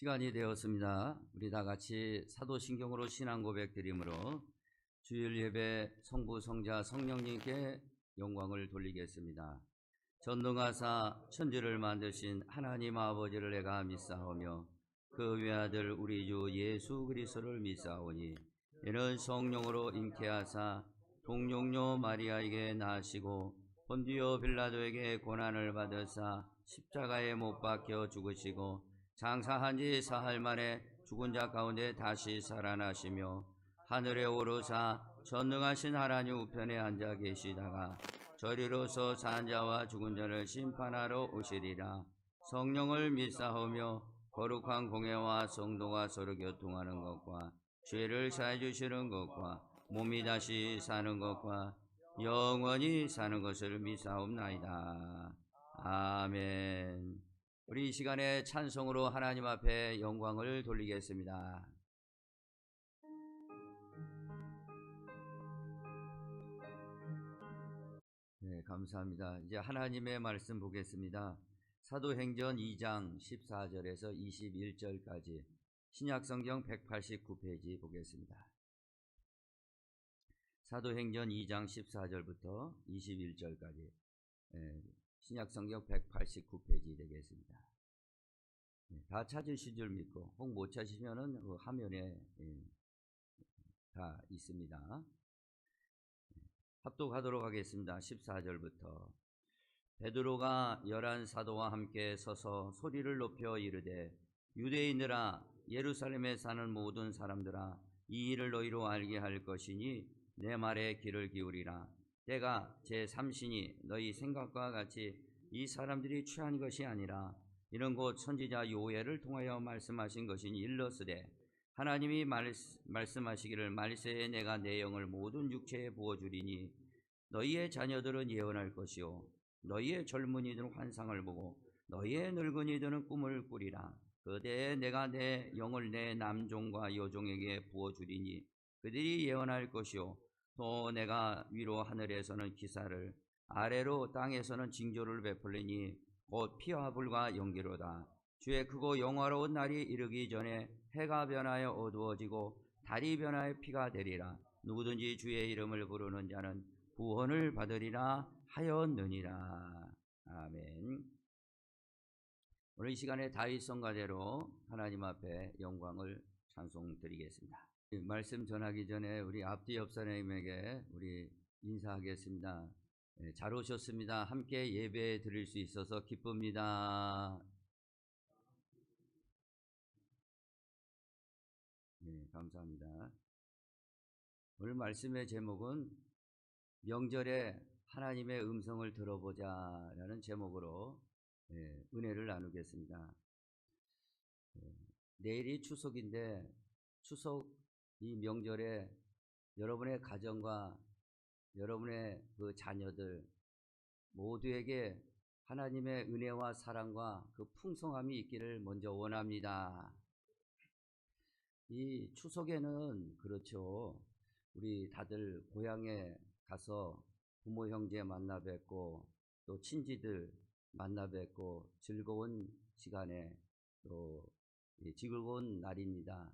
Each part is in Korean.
시간이 되었습니다. 우리 다 같이 사도신경으로 신앙 고백 드림으로 주일 예배 성부 성자 성령님께 영광을 돌리겠습니다. 전능하사 천지를 만드신 하나님 아버지를 내가 믿사오며 그 외아들 우리 주 예수 그리스도를 믿사오니 이는 성령으로 잉태하사 동용녀 마리아에게 나시고 본디오 빌라도에게 고난을 받으사 십자가에 못 박혀 죽으시고 장사한 지 사흘 만에 죽은 자 가운데 다시 살아나시며 하늘에 오르사 전능하신 하나님 우편에 앉아 계시다가 저리로서 산 자와 죽은 자를 심판하러 오시리라. 성령을 믿사오며 거룩한 공예와 성도가 서로 교통하는 것과 죄를 사해 주시는 것과 몸이 다시 사는 것과 영원히 사는 것을 믿사옵나이다. 아멘. 우리 이 시간에 찬송으로 하나님 앞에 영광을 돌리겠습니다. 네, 감사합니다. 이제 하나님의 말씀 보겠습니다. 사도행전 2장 14절에서 21절까지 신약성경 189페이지 보겠습니다. 사도행전 2장 14절부터 21절까지 신약성경 189페이지 되겠습니다. 다 찾으신 줄 믿고 혹 못 찾으시면은 그 화면에 다 있습니다. 합독하도록 하겠습니다. 14절부터 베드로가 11 사도와 함께 서서 소리를 높여 이르되 유대인들아 예루살렘에 사는 모든 사람들아 이 일을 너희로 알게 할 것이니 내 말에 귀를 기울이라. 때가 제3신이 너희 생각과 같이 이 사람들이 취한 것이 아니라 이는 곧 선지자 요엘을 통하여 말씀하신 것이니 일러스되 하나님이 말씀하시기를 말세에 내가 내 영을 모든 육체에 부어주리니 너희의 자녀들은 예언할 것이요 너희의 젊은이들은 환상을 보고 너희의 늙은이들은 꿈을 꾸리라. 그때에 내가 내 영을 내 남종과 여종에게 부어주리니 그들이 예언할 것이요 또 내가 위로 하늘에서는 기사를 아래로 땅에서는 징조를 베풀리니 곧 피와 불과 연기로다. 주의 크고 영화로운 날이 이르기 전에 해가 변하여 어두워지고 달이 변하여 피가 되리라. 누구든지 주의 이름을 부르는 자는 구원을 받으리라 하였느니라. 아멘. 오늘 이 시간에 다윗 성가대로 하나님 앞에 영광을 찬송드리겠습니다. 말씀 전하기 전에 우리 앞뒤 옆사님에게 우리 인사하겠습니다. 잘 오셨습니다. 함께 예배 드릴 수 있어서 기쁩니다. 네, 감사합니다. 오늘 말씀의 제목은 명절에 하나님의 음성을 들어보자 라는 제목으로 은혜를 나누겠습니다. 내일이 추석인데 추석 이 명절에 여러분의 가정과 여러분의 그 자녀들 모두에게 하나님의 은혜와 사랑과 그 풍성함이 있기를 먼저 원합니다. 이 추석에는 그렇죠. 우리 다들 고향에 가서 부모 형제 만나 뵙고 또 친지들 만나 뵙고 즐거운 시간에 또 즐거운 날입니다.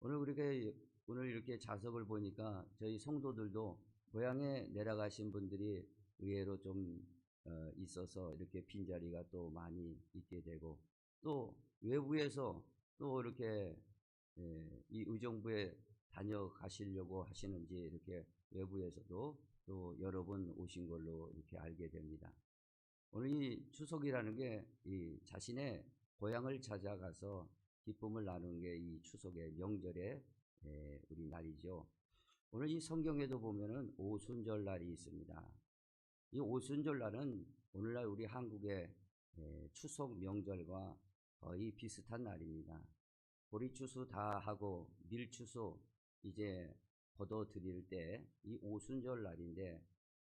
오늘 이렇게 자석을 보니까 저희 성도들도 고향에 내려가신 분들이 의외로 좀 있어서 이렇게 빈자리가 또 많이 있게 되고 또 외부에서 또 이렇게 이 의정부에 다녀가시려고 하시는지 이렇게 외부에서도 또 여러 분 오신 걸로 이렇게 알게 됩니다. 오늘 이 추석이라는 게 이 자신의 고향을 찾아가서 기쁨을 나누는 게 이 추석의 명절의 우리 날이죠. 오늘 이 성경에도 보면은 오순절 날이 있습니다. 이 오순절 날은 오늘날 우리 한국의 추석 명절과 거의 비슷한 날입니다. 보리추수 다 하고 밀추수 이제 거둬 드릴 때 이 오순절 날인데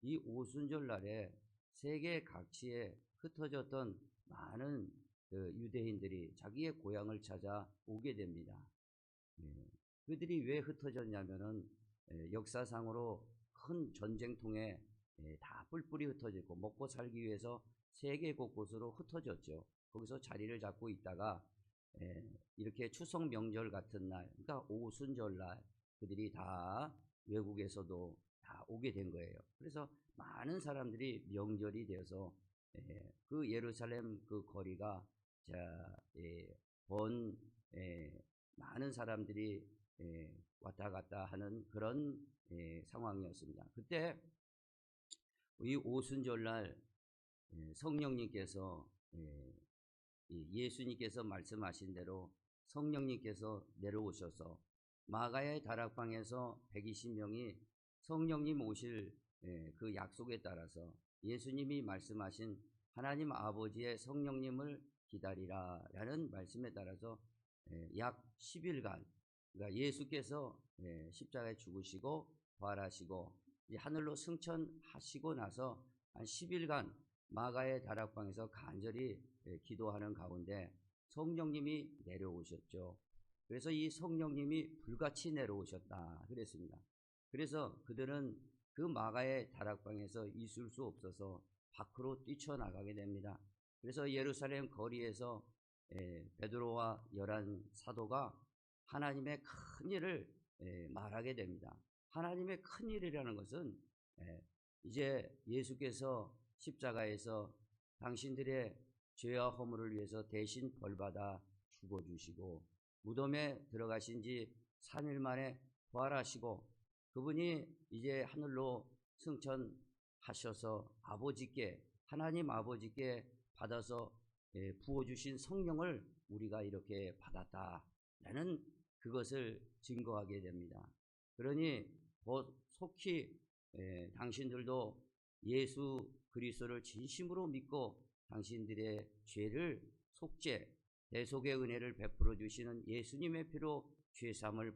이 오순절 날에 세계 각지에 흩어졌던 많은 유대인들이 자기의 고향을 찾아 오게 됩니다. 그들이 왜 흩어졌냐면은 역사상으로 큰 전쟁통에 다 뿔뿔이 흩어졌고 먹고 살기 위해서 세계 곳곳으로 흩어졌죠. 거기서 자리를 잡고 있다가 이렇게 추석 명절 같은 날, 그러니까 오순절 날 그들이 다 외국에서도 다 오게 된 거예요. 그래서 많은 사람들이 명절이 되어서 그 예루살렘 그 거리가 본 많은 사람들이 왔다 갔다 하는 그런 상황이었습니다. 그때 이 오순절날 성령님께서 예수님께서 말씀하신 대로 성령님께서 내려오셔서 마가의 다락방에서 120명이 성령님 오실 그 약속에 따라서 예수님이 말씀하신 하나님 아버지의 성령님을 기다리라 라는 말씀에 따라서 약 10일간, 그러니까 예수께서 십자가에 죽으시고 부활하시고 하늘로 승천하시고 나서 한 10일간 마가의 다락방에서 간절히 기도하는 가운데 성령님이 내려오셨죠. 그래서 이 성령님이 불같이 내려오셨다 그랬습니다. 그래서 그들은 그 마가의 다락방에서 있을 수 없어서 밖으로 뛰쳐나가게 됩니다. 그래서 예루살렘 거리에서 베드로와 11 사도가 하나님의 큰 일을 말하게 됩니다. 하나님의 큰 일이라는 것은 이제 예수께서 십자가에서 당신들의 죄와 허물을 위해서 대신 벌받아 죽어주시고 무덤에 들어가신 지 3일 만에 부활하시고 그분이 이제 하늘로 승천하셔서 아버지께, 하나님 아버지께 받아서 부어주신 성령을 우리가 이렇게 받았다라는 그것을 증거하게 됩니다. 그러니 속히 당신들도 예수 그리스도를 진심으로 믿고 당신들의 죄를 속죄, 대속의 은혜를 베풀어 주시는 예수님의 피로 죄사함을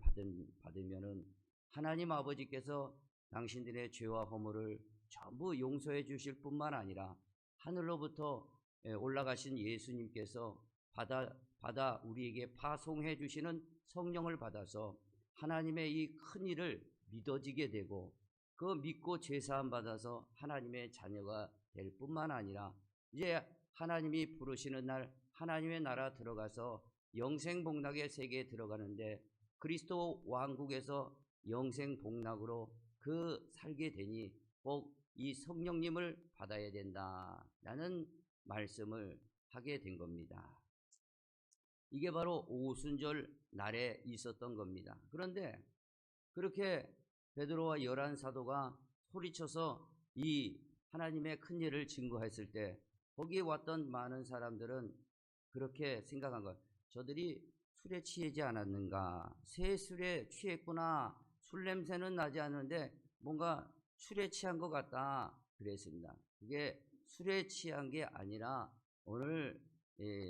받으면은 하나님 아버지께서 당신들의 죄와 허물을 전부 용서해 주실 뿐만 아니라 하늘로부터 올라가신 예수님께서 받아 우리에게 파송해 주시는 성령을 받아서 하나님의 이 큰 일을 믿어지게 되고 그 믿고 죄사함 받아서 하나님의 자녀가 될 뿐만 아니라 이제 하나님이 부르시는 날 하나님의 나라 들어가서 영생복락의 세계에 들어가는데 그리스도 왕국에서 영생복락으로 그 살게 되니 꼭 이 성령님을 받아야 된다라는 말씀을 하게 된 겁니다. 이게 바로 오순절 날에 있었던 겁니다. 그런데 그렇게 베드로와 11 사도가 소리쳐서 이 하나님의 큰 일을 증거했을 때 거기에 왔던 많은 사람들은 그렇게 생각한 것, 저들이 술에 취하지 않았는가, 새 술에 취했구나, 술 냄새는 나지 않는데 뭔가 술에 취한 것 같다 그랬습니다. 그게 술에 취한 게 아니라 오늘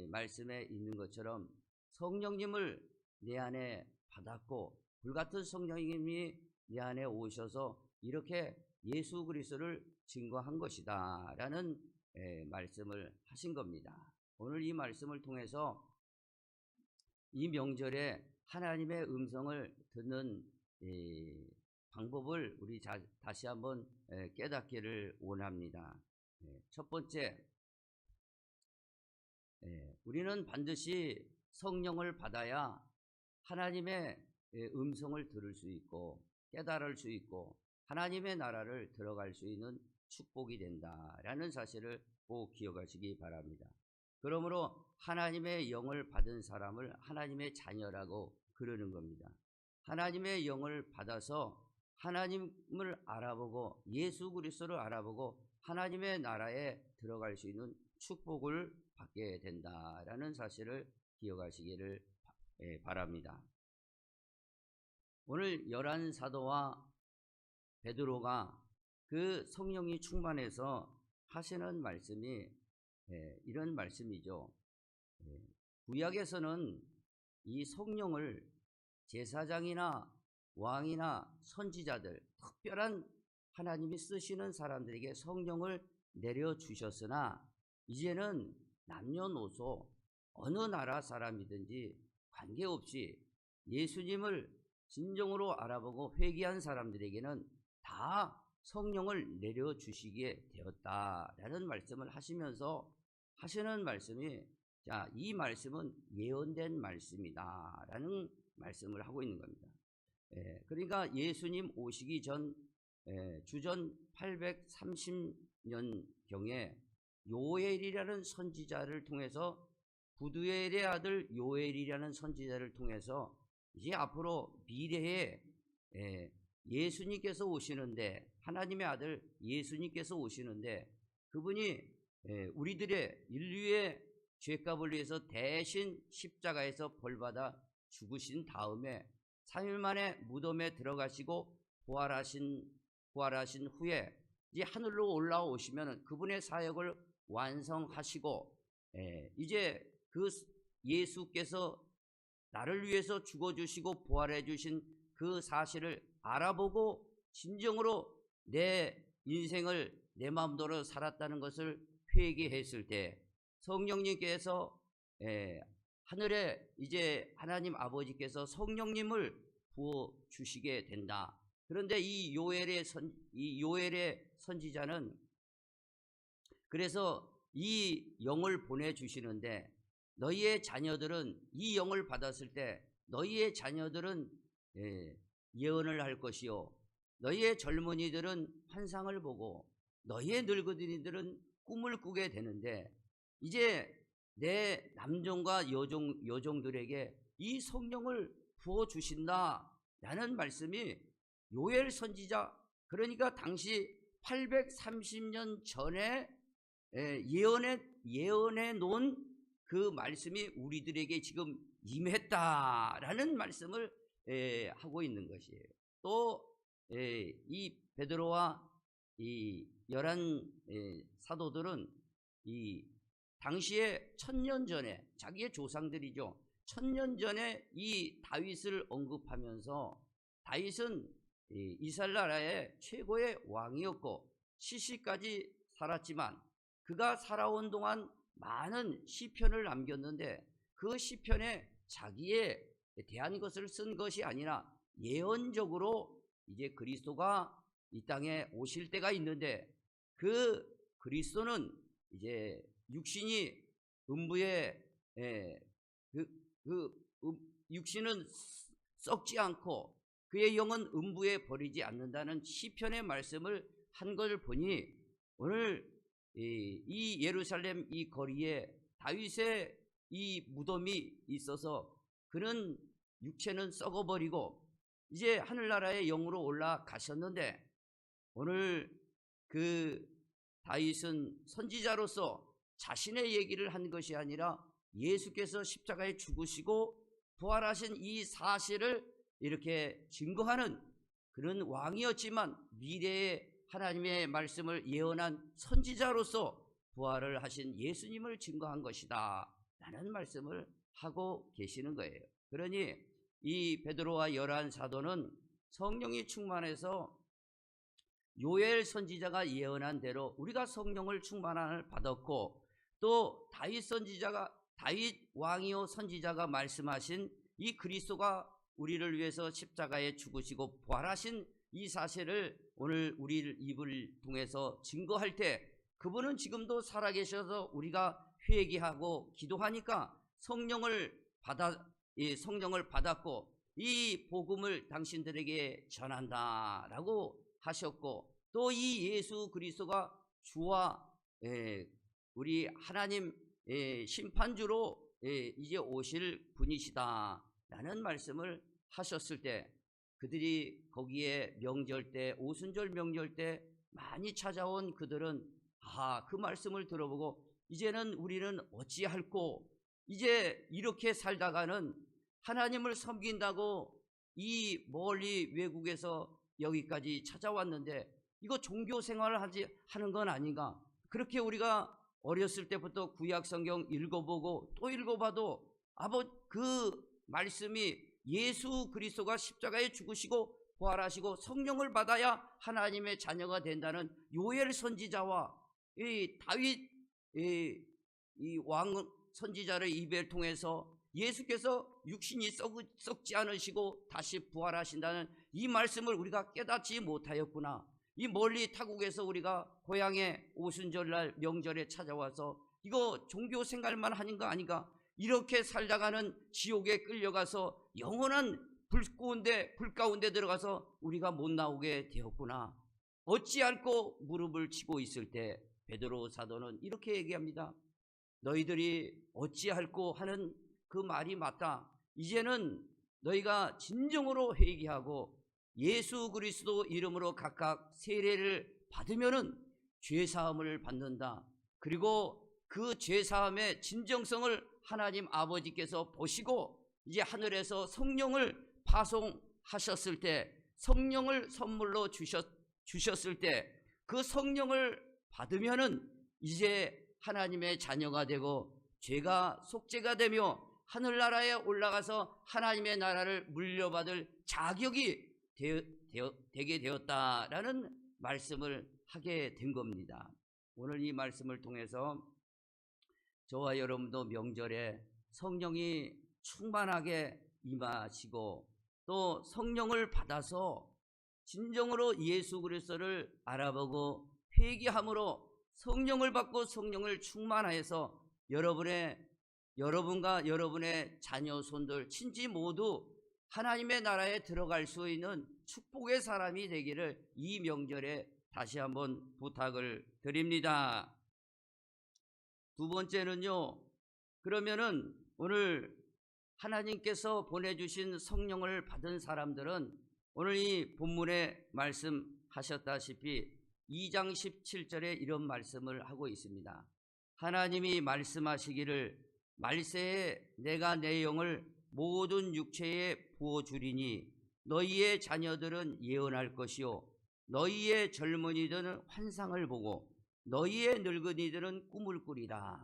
말씀에 있는 것처럼 성령님을 내 안에 받았고 불같은 성령님이 내 안에 오셔서 이렇게 예수 그리스도를 증거한 것이다 라는 말씀을 하신 겁니다. 오늘 이 말씀을 통해서 이 명절에 하나님의 음성을 듣는 방법을 우리 다시 한번 깨닫기를 원합니다. 첫 번째, 우리는 반드시 성령을 받아야 하나님의 음성을 들을 수 있고 깨달을 수 있고 하나님의 나라를 들어갈 수 있는 축복이 된다라는 사실을 꼭 기억하시기 바랍니다. 그러므로 하나님의 영을 받은 사람을 하나님의 자녀라고 그러는 겁니다. 하나님의 영을 받아서 하나님을 알아보고 예수 그리스도를 알아보고 하나님의 나라에 들어갈 수 있는 축복을 받게 된다라는 사실을 기억하시기를 바랍니다. 오늘 11 사도와 베드로가 그 성령이 충만해서 하시는 말씀이 이런 말씀이죠. 구약에서는 이 성령을 제사장이나 왕이나 선지자들, 특별한 하나님이 쓰시는 사람들에게 성령을 내려주셨으나 이제는 남녀노소 어느 나라 사람이든지 관계없이 예수님을 진정으로 알아보고 회개한 사람들에게는 다 성령을 내려주시게 되었다라는 말씀을 하시면서 하시는 말씀이 자, 이 말씀은 예언된 말씀이다라는 말씀을 하고 있는 겁니다. 그러니까 예수님 오시기 전 주전 830년경에 요엘이라는 선지자를 통해서, 부두엘의 아들 요엘이라는 선지자를 통해서 이제 앞으로 미래에 예수님께서 오시는데, 하나님의 아들 예수님께서 오시는데, 그분이 우리들의 인류의 죄값을 위해서 대신 십자가에서 벌받아 죽으신 다음에 3일 만에 무덤에 들어가시고 부활하신 후에 이제 하늘로 올라오시면 그분의 사역을 완성하시고, 이제 그 예수께서 나를 위해서 죽어주시고 부활해 주신 그 사실을 알아보고 진정으로 내 인생을 내 마음대로 살았다는 것을 회개했을 때 성령님께서 하늘에 이제 하나님 아버지께서 성령님을 부어 주시게 된다. 그런데 이 요엘의 선지자는 그래서 이 영을 보내주시는데, 너희의 자녀들은 이 영을 받았을 때 너희의 자녀들은 예언을 할 것이요, 너희의 젊은이들은 환상을 보고 너희의 늙은이들은 꿈을 꾸게 되는데, 이제 내 남종과 여종들에게 이 성령을 부어주신다라는 말씀이 요엘 선지자, 그러니까 당시 830년 전에 예언해 놓은 그 말씀이 우리들에게 지금 임했다라는 말씀을 하고 있는 것이에요. 또 이 베드로와 이 11 사도들은 이 당시에 1000년 전에, 자기의 조상들이죠, 1000년 전에 이 다윗을 언급하면서, 다윗은 이스라엘 나라의 최고의 왕이었고 시시까지 살았지만 그가 살아온 동안 많은 시편을 남겼는데, 그 시편에 자기에 대한 것을 쓴 것이 아니라 예언적으로 이제 그리스도가 이 땅에 오실 때가 있는데, 그 그리스도는 이제 육신이 음부에 육신은 썩지 않고 그의 영은 음부에 버리지 않는다는 시편의 말씀을 한 것을 보니, 오늘 이 예루살렘 이 거리에 다윗의 이 무덤이 있어서 그는 육체는 썩어버리고 이제 하늘나라의 영으로 올라가셨는데, 오늘 그 다윗은 선지자로서 자신의 얘기를 한 것이 아니라 예수께서 십자가에 죽으시고 부활하신 이 사실을 이렇게 증거하는 그런 왕이었지만, 미래의 하나님의 말씀을 예언한 선지자로서 부활을 하신 예수님을 증거한 것이다 라는 말씀을 하고 계시는 거예요. 그러니 이 베드로와 11 사도는 성령이 충만해서 요엘 선지자가 예언한 대로 우리가 성령을 충만함을 받았고, 또 다윗 왕이요 선지자가 말씀하신 이 그리스도가 우리를 위해서 십자가에 죽으시고 부활하신 이 사실을 오늘 우리 입을 통해서 증거할 때, 그분은 지금도 살아계셔서 우리가 회개하고 기도하니까 성령을 받았고 이 복음을 당신들에게 전한다라고 하셨고, 또 이 예수 그리스도가 주와 우리 하나님 심판주로 이제 오실 분이시다 라는 말씀을 하셨을 때, 그들이 거기에 명절 때, 오순절 명절 때 많이 찾아온 그들은 그 말씀을 들어보고 이제는 우리는 어찌할꼬, 이제 이렇게 살다가는 하나님을 섬긴다고 이 멀리 외국에서 여기까지 찾아왔는데 이거 종교 생활을 하는 건 아닌가? 그렇게 우리가 어렸을 때부터 구약 성경 읽어보고 또 읽어봐도 그 말씀이 예수 그리스도가 십자가에 죽으시고 부활하시고 성령을 받아야 하나님의 자녀가 된다는 요엘 선지자와 이 다윗 이 왕 선지자를 입을 통해서 예수께서 육신이 썩지 않으시고 다시 부활하신다는 이 말씀을 우리가 깨닫지 못하였구나. 이 멀리 타국에서 우리가 고향의 오순절날 명절에 찾아와서 이거 종교 생활만 하는 거 아닌가? 이렇게 살다가는 지옥에 끌려가서 영원한 불 가운데 들어가서 우리가 못 나오게 되었구나. 어찌 않고 무릎을 치고 있을 때 베드로 사도는 이렇게 얘기합니다. 너희들이 어찌할꼬 하는 그 말이 맞다. 이제는 너희가 진정으로 회개하고 예수 그리스도 이름으로 각각 세례를 받으면은 죄사함을 받는다. 그리고 그 죄사함의 진정성을 하나님 아버지께서 보시고 이제 하늘에서 성령을 파송하셨을 때, 성령을 선물로 주셨을 때 그 성령을 받으면은 이제 하나님의 자녀가 되고 죄가 속죄가 되며 하늘나라에 올라가서 하나님의 나라를 물려받을 자격이 되게 되었다라는 말씀을 하게 된 겁니다. 오늘 이 말씀을 통해서 저와 여러분도 명절에 성령이 충만하게 임하시고 또 성령을 받아서 진정으로 예수 그리스도를 알아보고 회개함으로 성령을 받고 성령을 충만하여서 여러분과 여러분의 자녀 손들 친지 모두 하나님의 나라에 들어갈 수 있는 축복의 사람이 되기를 이 명절에 다시 한번 부탁을 드립니다. 두 번째는요, 그러면은 오늘 하나님께서 보내주신 성령을 받은 사람들은 오늘 이 본문에 말씀하셨다시피 2장 17절에 이런 말씀을 하고 있습니다. 하나님이 말씀하시기를 말세에 내가 내 영을 모든 육체에 부어주리니 너희의 자녀들은 예언할 것이요 너희의 젊은이들은 환상을 보고 너희의 늙은이들은 꿈을 꾸리라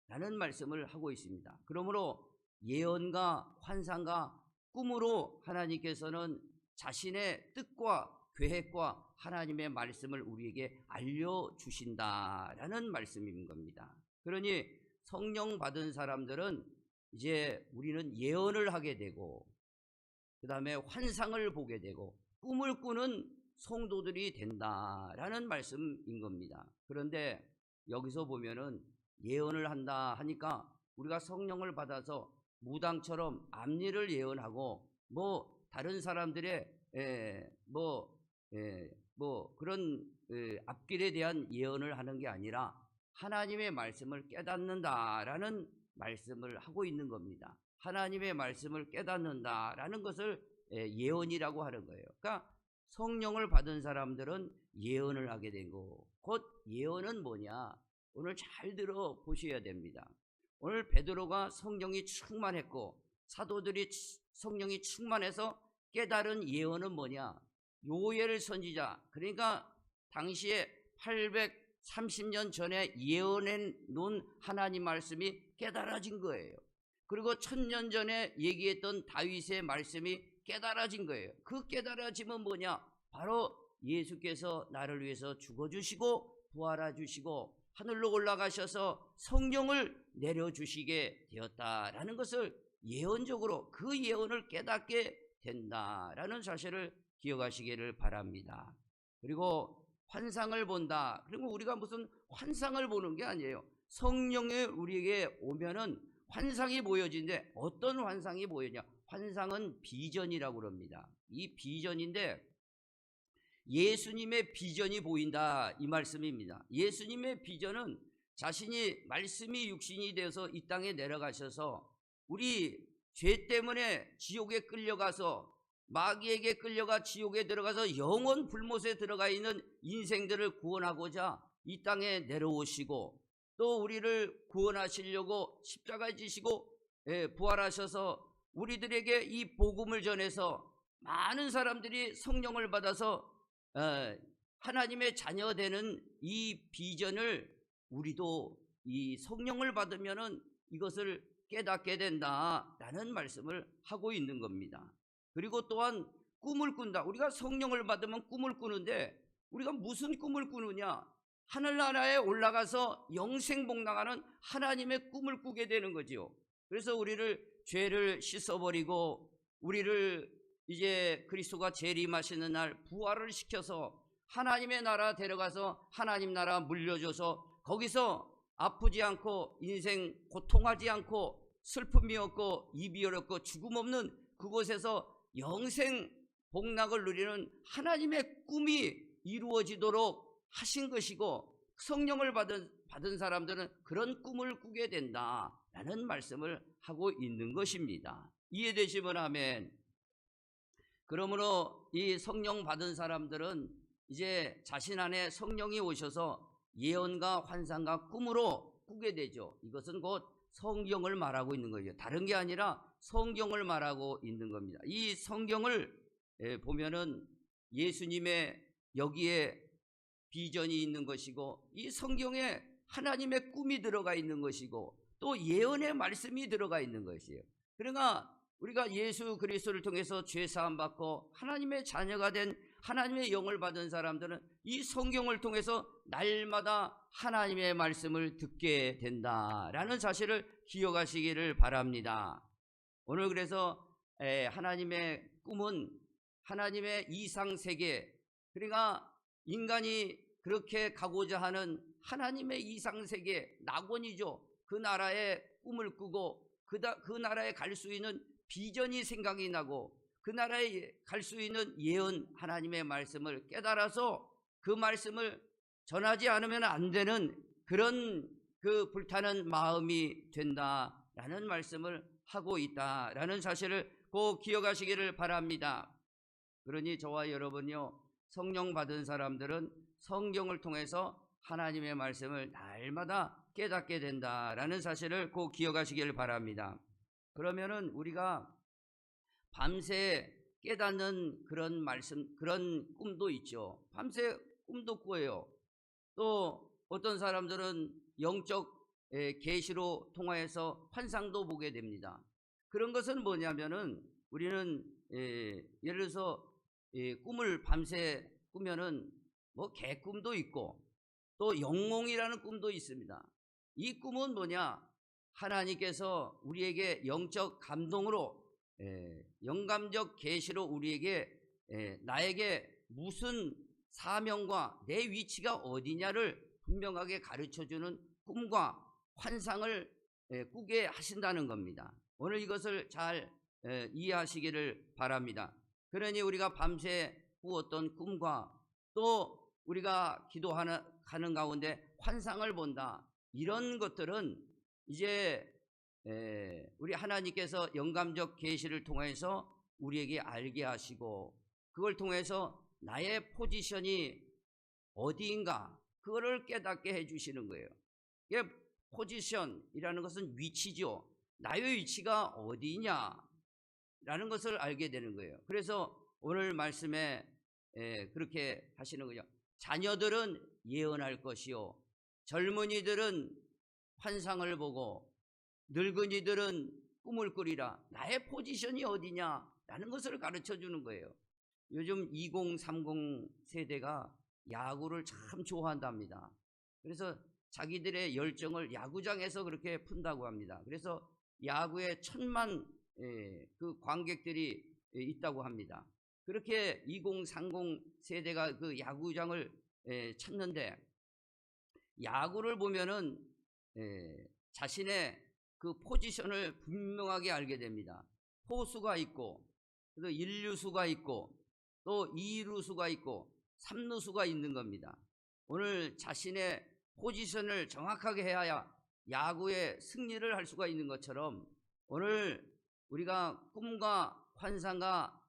라는 말씀을 하고 있습니다. 그러므로 예언과 환상과 꿈으로 하나님께서는 자신의 뜻과 계획과 하나님의 말씀을 우리에게 알려주신다라는 말씀인 겁니다. 그러니 성령 받은 사람들은 이제 우리는 예언을 하게 되고 그 다음에 환상을 보게 되고 꿈을 꾸는 성도들이 된다라는 말씀인 겁니다. 그런데 여기서 보면은 예언을 한다 하니까 우리가 성령을 받아서 무당처럼 앞일을 예언하고 뭐 다른 사람들의 그런 앞길에 대한 예언을 하는 게 아니라 하나님의 말씀을 깨닫는다라는 말씀을 하고 있는 겁니다. 하나님의 말씀을 깨닫는다라는 것을 예언이라고 하는 거예요. 그러니까 성령을 받은 사람들은 예언을 하게 되고, 곧 예언은 뭐냐? 오늘 잘 들어보셔야 됩니다. 오늘 베드로가 성령이 충만했고 사도들이 성령이 충만해서 깨달은 예언은 뭐냐? 요엘 선지자, 그러니까 당시에 830년 전에 예언해 놓은 하나님 말씀이 깨달아진 거예요. 그리고 1000년 전에 얘기했던 다윗의 말씀이 깨달아진 거예요. 그 깨달아짐은 뭐냐? 바로 예수께서 나를 위해서 죽어주시고 부활해 주시고 하늘로 올라가셔서 성령을 내려주시게 되었다라는 것을 예언적으로 그 예언을 깨닫게 된다라는 사실을 기억하시기를 바랍니다. 그리고 환상을 본다. 그리고 우리가 무슨 환상을 보는 게 아니에요. 성령이 우리에게 오면은 환상이 보여지는데 어떤 환상이 보여냐? 환상은 비전이라고 그럽니다. 이 비전인데 예수님의 비전이 보인다 이 말씀입니다. 예수님의 비전은 자신이 말씀이 육신이 되어서 이 땅에 내려가셔서 우리 죄 때문에 지옥에 끌려가서 마귀에게 끌려가 지옥에 들어가서 영원 불못에 들어가 있는 인생들을 구원하고자 이 땅에 내려오시고 또 우리를 구원하시려고 십자가에 지시고 부활하셔서 우리들에게 이 복음을 전해서 많은 사람들이 성령을 받아서 하나님의 자녀 되는 이 비전을 우리도 이 성령을 받으면은 이것을 깨닫게 된다라는 말씀을 하고 있는 겁니다. 그리고 또한 꿈을 꾼다. 우리가 성령을 받으면 꿈을 꾸는데 우리가 무슨 꿈을 꾸느냐? 하늘나라에 올라가서 영생복락하는 하나님의 꿈을 꾸게 되는 거지요. 그래서 우리를 죄를 씻어버리고 우리를 이제 그리스도가 재림하시는 날 부활을 시켜서 하나님의 나라 데려가서 하나님 나라 물려줘서 거기서 아프지 않고 인생 고통하지 않고 슬픔이 없고 이별 없고 죽음 없는 그곳에서 영생 복락을 누리는 하나님의 꿈이 이루어지도록 하신 것이고, 성령을 받은 사람들은 그런 꿈을 꾸게 된다라는 말씀을 하고 있는 것입니다. 이해되시면 아멘. 그러므로 이 성령 받은 사람들은 이제 자신 안에 성령이 오셔서 예언과 환상과 꿈으로 꾸게 되죠. 이것은 곧 성경을 말하고 있는 거예요. 다른 게 아니라 성경을 말하고 있는 겁니다. 이 성경을 보면은 예수님의 여기에 비전이 있는 것이고, 이 성경에 하나님의 꿈이 들어가 있는 것이고, 또 예언의 말씀이 들어가 있는 것이에요. 그러니까 우리가 예수 그리스도를 통해서 죄 사함 받고 하나님의 자녀가 된, 하나님의 영을 받은 사람들은 이 성경을 통해서 날마다 하나님의 말씀을 듣게 된다라는 사실을 기억하시기를 바랍니다. 오늘 그래서 하나님의 꿈은 하나님의 이상세계, 그러니까 인간이 그렇게 가고자 하는 하나님의 이상세계, 낙원이죠. 그 나라의 꿈을 꾸고 그 나라에 갈 수 있는 비전이 생각이 나고, 그 나라에 갈 수 있는 예언, 하나님의 말씀을 깨달아서 그 말씀을 전하지 않으면 안 되는 그런 그 불타는 마음이 된다라는 말씀을 하고 있다라는 사실을 꼭 기억하시기를 바랍니다. 그러니 저와 여러분요, 성령 받은 사람들은 성경을 통해서 하나님의 말씀을 날마다 깨닫게 된다라는 사실을 꼭 기억하시기를 바랍니다. 그러면은 우리가 밤새 깨닫는 그런 말씀, 그런 꿈도 있죠. 밤새 꿈도 꾸어요. 또 어떤 사람들은 영적 계시로 통하여서 환상도 보게 됩니다. 그런 것은 뭐냐면은 우리는 예를 들어서 꿈을 밤새 꾸면은 뭐 개꿈도 있고 또 영몽이라는 꿈도 있습니다. 이 꿈은 뭐냐? 하나님께서 우리에게 영적 감동으로, 영감적 계시로 우리에게 나에게 무슨 사명과 내 위치가 어디냐를 분명하게 가르쳐주는 꿈과 환상을 꾸게 하신다는 겁니다. 오늘 이것을 잘 이해하시기를 바랍니다. 그러니 우리가 밤새 꾸었던 꿈과 또 우리가 기도하는 가운데 환상을 본다, 이런 것들은 이제 우리 하나님께서 영감적 계시를 통해서 우리에게 알게 하시고, 그걸 통해서 나의 포지션이 어디인가 그거를 깨닫게 해주시는 거예요. 이게 포지션이라는 것은 위치죠. 나의 위치가 어디냐라는 것을 알게 되는 거예요. 그래서 오늘 말씀에 그렇게 하시는 거죠. 자녀들은 예언할 것이요, 젊은이들은 환상을 보고 늙은이들은 꿈을 꾸리라. 나의 포지션이 어디냐라는 것을 가르쳐 주는 거예요. 요즘 2030 세대가 야구를 참 좋아한답니다. 그래서 자기들의 열정을 야구장에서 그렇게 푼다고 합니다. 그래서 야구에 1000만 그 관객들이 있다고 합니다. 그렇게 2030 세대가 그 야구장을 찾는데, 야구를 보면은 자신의 그 포지션을 분명하게 알게 됩니다. 포수가 있고, 또 1루수가 있고, 또 2루수가 있고, 3루수가 있는 겁니다. 오늘 자신의 포지션을 정확하게 해야 야구의 승리를 할 수가 있는 것처럼, 오늘 우리가 꿈과 환상과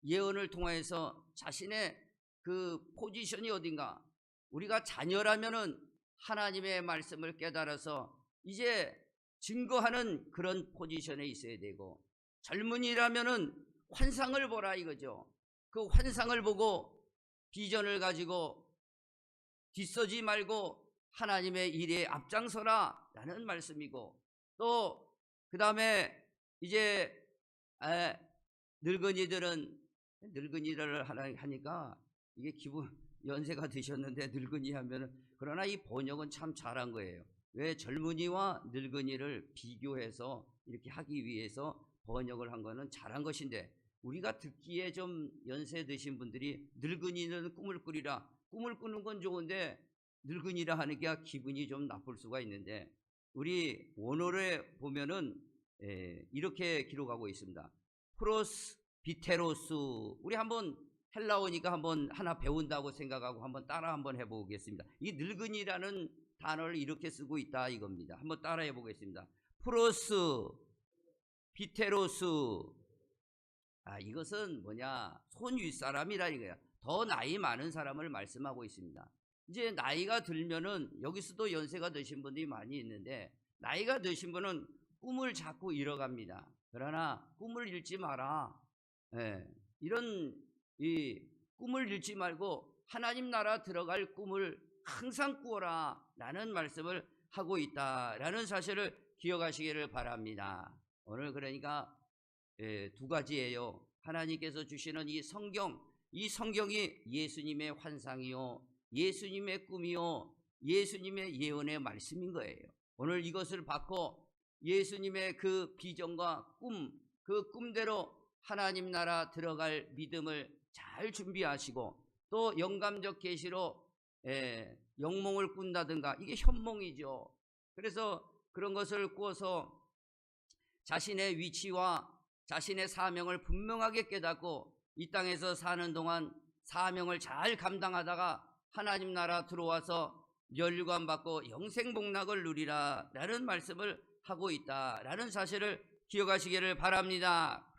예언을 통해서 자신의 그 포지션이 어딘가, 우리가 자녀라면은 하나님의 말씀을 깨달아서 이제 증거하는 그런 포지션에 있어야 되고, 젊은이라면은 환상을 보라 이거죠. 그 환상을 보고 비전을 가지고 뒤서지 말고 하나님의 일에 앞장서라 라는 말씀이고, 또 그 다음에 이제 늙은이들은, 늙은이를 하니까 이게 기분, 연세가 드셨는데 늙은이 하면은, 그러나 이 번역은 참 잘한 거예요. 왜 젊은이와 늙은이를 비교해서 이렇게 하기 위해서 번역을 한 거는 잘한 것인데, 우리가 듣기에 좀 연세 드신 분들이 늙은이는 꿈을 꾸리라, 꿈을 꾸는 건 좋은데 늙은이라 하는 게 기분이 좀 나쁠 수가 있는데 우리 원어에 보면은 이렇게 기록하고 있습니다. 프로스 비테로스. 우리 한번 헬라어니까 한번 하나 배운다고 생각하고 한번 따라 한번 해보겠습니다. 이 늙은이라는 단어를 이렇게 쓰고 있다 이겁니다. 한번 따라 해보겠습니다. 프로스 비테로스. 이것은 뭐냐, 손 윗사람이라는 거야. 더 나이 많은 사람을 말씀하고 있습니다. 이제 나이가 들면은 여기서도 연세가 드신 분들이 많이 있는데 나이가 드신 분은 꿈을 자꾸 잃어갑니다. 그러나 꿈을 잃지 마라. 이런 이 꿈을 잃지 말고 하나님 나라 들어갈 꿈을 항상 꾸어라 라는 말씀을 하고 있다라는 사실을 기억하시기를 바랍니다. 오늘 그러니까 두 가지예요. 하나님께서 주시는 이 성경이 예수님의 환상이요, 예수님의 꿈이요, 예수님의 예언의 말씀인 거예요. 오늘 이것을 받고 예수님의 그 비전과 그 꿈대로 하나님 나라 들어갈 믿음을 잘 준비하시고, 또 영감적 계시로 영몽을 꾼다든가, 이게 현몽이죠. 그래서 그런 것을 꾸어서 자신의 위치와 자신의 사명을 분명하게 깨닫고 이 땅에서 사는 동안 사명을 잘 감당하다가 하나님 나라 들어와서 멸관 받고 영생복락을 누리라 라는 말씀을 하고 있다 라는 사실을 기억하시기를 바랍니다.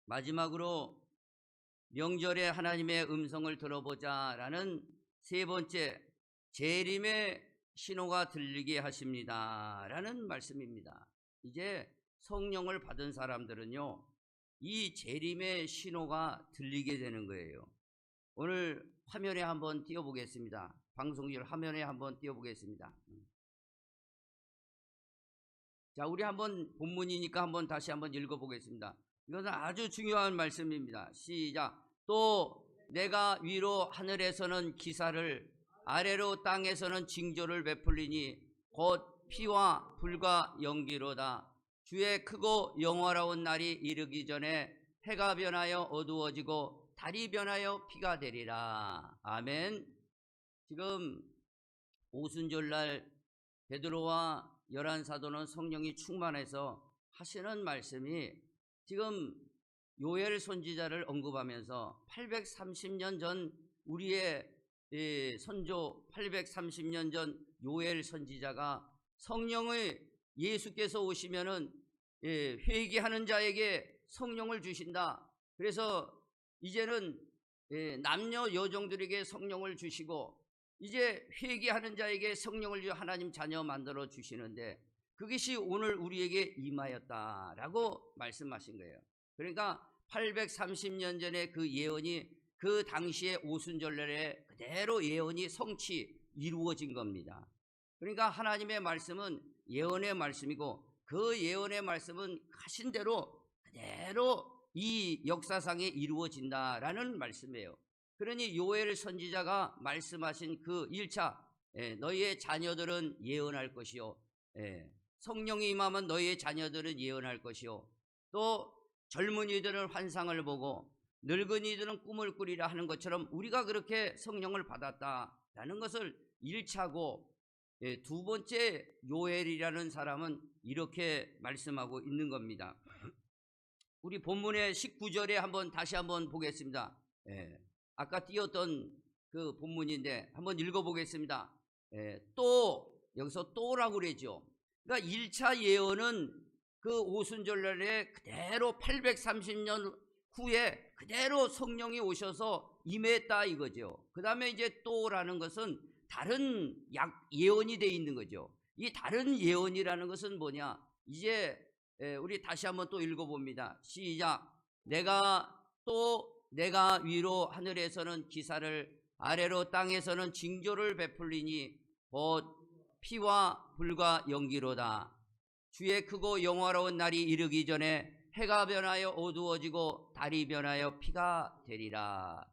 마지막으로 명절에 하나님의 음성을 들어보자 라는 세 번째, 재림의 신호가 들리게 하십니다 라는 말씀입니다. 이제 성령을 받은 사람들은요, 이 재림의 신호가 들리게 되는 거예요. 오늘 화면에 한번 띄워보겠습니다. 방송일 화면에 한번 띄워보겠습니다. 자, 우리 한번 본문이니까 한번 다시 한번 읽어보겠습니다. 이것은 아주 중요한 말씀입니다. 시작. 또 내가 위로 하늘에서는 기사를, 아래로 땅에서는 징조를 베풀리니 곧 피와 불과 연기로다. 주의 크고 영화로운 날이 이르기 전에 해가 변하여 어두워지고 달이 변하여 피가 되리라. 아멘. 지금 오순절날 베드로와 11사도는 성령이 충만해서 하시는 말씀이, 지금 요엘 선지자를 언급하면서 830년 전 우리의 선조 830년 전 요엘 선지자가 성령의 예수께서 오시면은 회개하는 자에게 성령을 주신다. 그래서 이제는 남녀 여종들에게 성령을 주시고 이제 회개하는 자에게 성령을 하나님 자녀 만들어 주시는데, 그것이 오늘 우리에게 임하였다라고 말씀하신 거예요. 그러니까 830년 전에 그 예언이 그 당시에 오순절날에 그대로 예언이 성취 이루어진 겁니다. 그러니까 하나님의 말씀은 예언의 말씀이고 그 예언의 말씀은 하신 대로 그대로 이 역사상에 이루어진다라는 말씀이에요. 그러니 요엘 선지자가 말씀하신 그 1차, 너희의 자녀들은 예언할 것이요, 성령이 임하면 너희의 자녀들은 예언할 것이요, 또 젊은이들은 환상을 보고 늙은이들은 꿈을 꾸리라 하는 것처럼 우리가 그렇게 성령을 받았다라는 것을 1차고, 두 번째 요엘이라는 사람은 이렇게 말씀하고 있는 겁니다. 우리 본문의 19절에 한번 다시 한번 보겠습니다. 아까 띄웠던 그 본문인데 한번 읽어보겠습니다. 또, 여기서 또라고 그러죠. 그러니까 1차 예언은 그 오순절날에 그대로 830년 후에 그대로 성령이 오셔서 임했다 이거죠. 그 다음에 이제 또라는 것은 다른 예언이 되어 있는 거죠. 이 다른 예언이라는 것은 뭐냐, 이제 우리 다시 한번 또 읽어봅니다. 시작. 내가 위로 하늘에서는 기사를, 아래로 땅에서는 징조를 베풀리니 곧 피와 불과 연기로다. 주의 크고 영화로운 날이 이르기 전에 해가 변하여 어두워지고 달이 변하여 피가 되리라.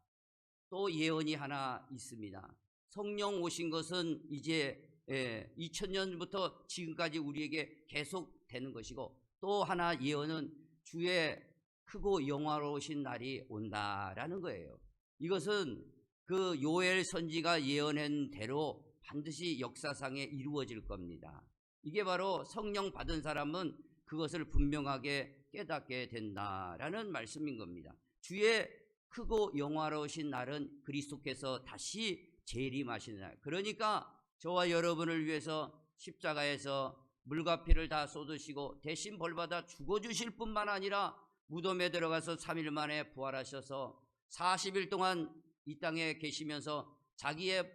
또 예언이 하나 있습니다. 성령 오신 것은 이제 2000년부터 지금까지 우리에게 계속 되는 것이고, 또 하나 예언은 주의 크고 영화로우신 날이 온다라는 거예요. 이것은 그 요엘 선지가 예언한 대로 반드시 역사상에 이루어질 겁니다. 이게 바로 성령 받은 사람은 그것을 분명하게 깨닫게 된다라는 말씀인 겁니다. 주의 크고 영화로우신 날은 그리스도께서 다시 재림하시는 날. 그러니까 저와 여러분을 위해서 십자가에서 물과 피를 다 쏟으시고 대신 벌받아 죽어주실 뿐만 아니라 무덤에 들어가서 3일 만에 부활하셔서 40일 동안 이 땅에 계시면서 자기의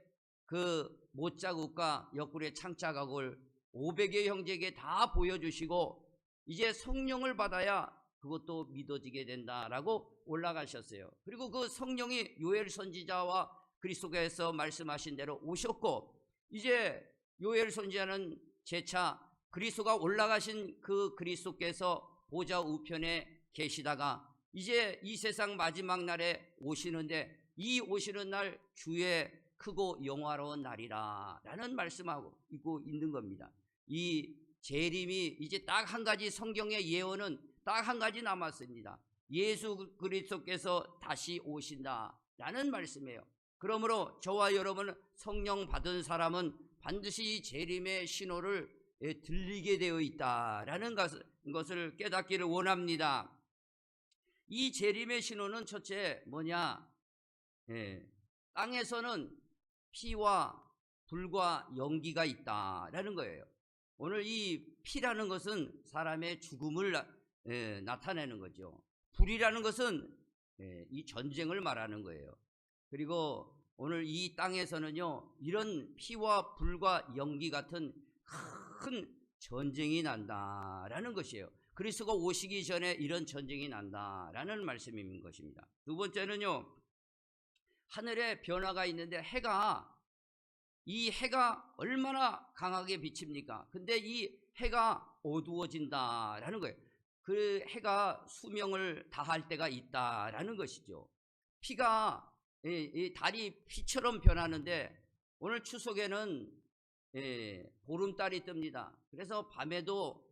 그 못자국과 옆구리의 창자각을 500의 형제에게 다 보여주시고 이제 성령을 받아야 그것도 믿어지게 된다라고 올라가셨어요. 그리고 그 성령이 요엘 선지자와 그리스도께서 말씀하신 대로 오셨고 이제 요엘 선지자는 재차 그리스도가 올라가신 그 그리스도께서 보좌 우편에 계시다가 이제 이 세상 마지막 날에 오시는데 이 오시는 날 주의 크고 영화로운 날이라 라는 말씀하고 있고 있는 겁니다. 이 재림이 이제 딱 한 가지 성경의 예언은 딱 한 가지 남았습니다. 예수 그리스도께서 다시 오신다 라는 말씀이에요. 그러므로 저와 여러분 성령 받은 사람은 반드시 재림의 신호를 들리게 되어 있다라는 것을 깨닫기를 원합니다. 이 재림의 신호는 첫째 뭐냐? 땅에서는 피와 불과 연기가 있다라는 거예요. 오늘 이 피라는 것은 사람의 죽음을 나타내는 거죠. 불이라는 것은 이 전쟁을 말하는 거예요. 그리고 오늘 이 땅에서는요 이런 피와 불과 연기 같은 큰 전쟁이 난다라는 것이에요. 그리스도가 오시기 전에 이런 전쟁이 난다라는 말씀인 것입니다. 두 번째는요 하늘에 변화가 있는데 이 해가 얼마나 강하게 비칩니까? 근데 이 해가 어두워진다라는 거예요. 그 해가 수명을 다할 때가 있다라는 것이죠. 피가 이 달이 피처럼 변하는데 오늘 추석에는 보름달이 뜹니다. 그래서 밤에도